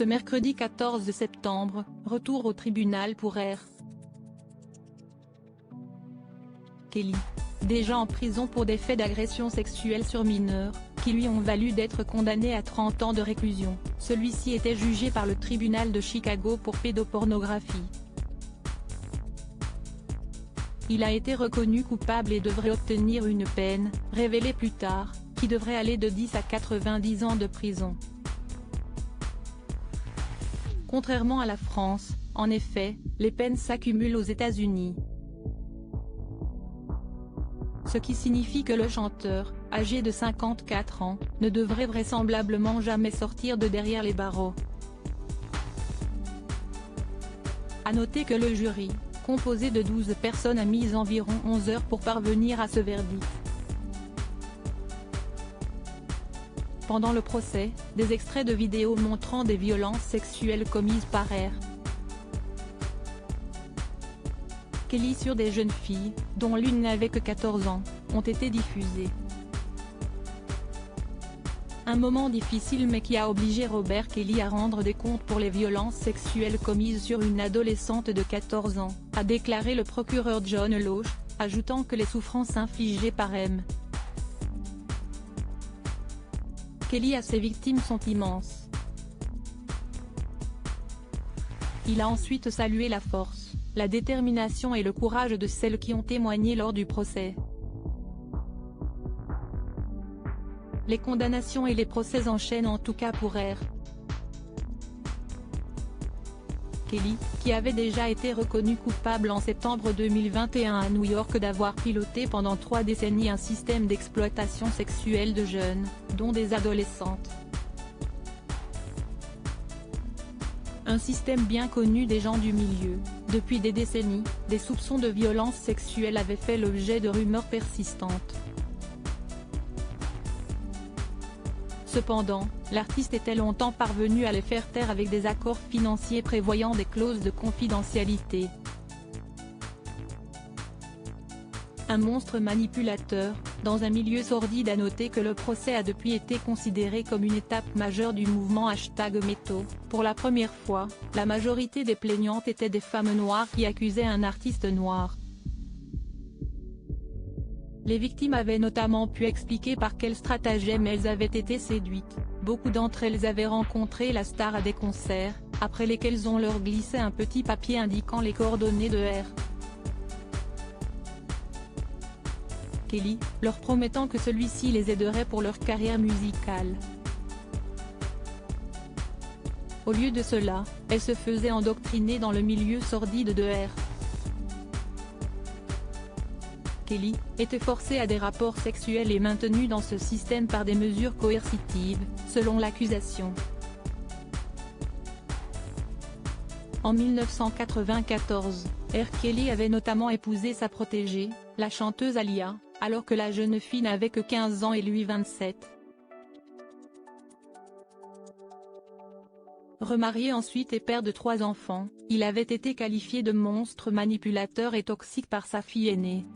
Ce mercredi 14 septembre, retour au tribunal pour R. Kelly. Déjà en prison pour des faits d'agression sexuelle sur mineurs, qui lui ont valu d'être condamné à 30 ans de réclusion, celui-ci était jugé par le tribunal de Chicago pour pédopornographie. Il a été reconnu coupable et devrait obtenir une peine, révélée plus tard, qui devrait aller de 10 à 90 ans de prison. Contrairement à la France, en effet, les peines s'accumulent aux États-Unis. Ce qui signifie que le chanteur, âgé de 54 ans, ne devrait vraisemblablement jamais sortir de derrière les barreaux. À noter que le jury, composé de 12 personnes, a mis environ 11 heures pour parvenir à ce verdict. Pendant le procès, des extraits de vidéos montrant des violences sexuelles commises par R. Kelly sur des jeunes filles, dont l'une n'avait que 14 ans, ont été diffusés. Un moment difficile mais qui a obligé Robert Kelly à rendre des comptes pour les violences sexuelles commises sur une adolescente de 14 ans, a déclaré le procureur John Loach, ajoutant que les souffrances infligées par M. Kelly à ses victimes sont immenses. Il a ensuite salué la force, la détermination et le courage de celles qui ont témoigné lors du procès. Les condamnations et les procès enchaînent en tout cas pour R. Kelly, qui avait déjà été reconnu coupable en septembre 2021 à New York d'avoir piloté pendant 3 décennies un système d'exploitation sexuelle de jeunes, dont des adolescentes. Un système bien connu des gens du milieu. Depuis des décennies, des soupçons de violence sexuelle avaient fait l'objet de rumeurs persistantes. Cependant, l'artiste était longtemps parvenu à les faire taire avec des accords financiers prévoyant des clauses de confidentialité. Un monstre manipulateur, dans un milieu sordide. À noter que le procès a depuis été considéré comme une étape majeure du mouvement #MeToo. Pour la première fois, la majorité des plaignantes étaient des femmes noires qui accusaient un artiste noir. Les victimes avaient notamment pu expliquer par quel stratagème elles avaient été séduites. Beaucoup d'entre elles avaient rencontré la star à des concerts, après lesquels on leur glissait un petit papier indiquant les coordonnées de R. Kelly, leur promettant que celui-ci les aiderait pour leur carrière musicale. Au lieu de cela, elles se faisaient endoctriner dans le milieu sordide de R. Kelly, était forcée à des rapports sexuels et maintenue dans ce système par des mesures coercitives, selon l'accusation. En 1994, R. Kelly avait notamment épousé sa protégée, la chanteuse Aaliyah, alors que la jeune fille n'avait que 15 ans et lui 27. Remarié ensuite et père de 3 enfants, il avait été qualifié de monstre manipulateur et toxique par sa fille aînée.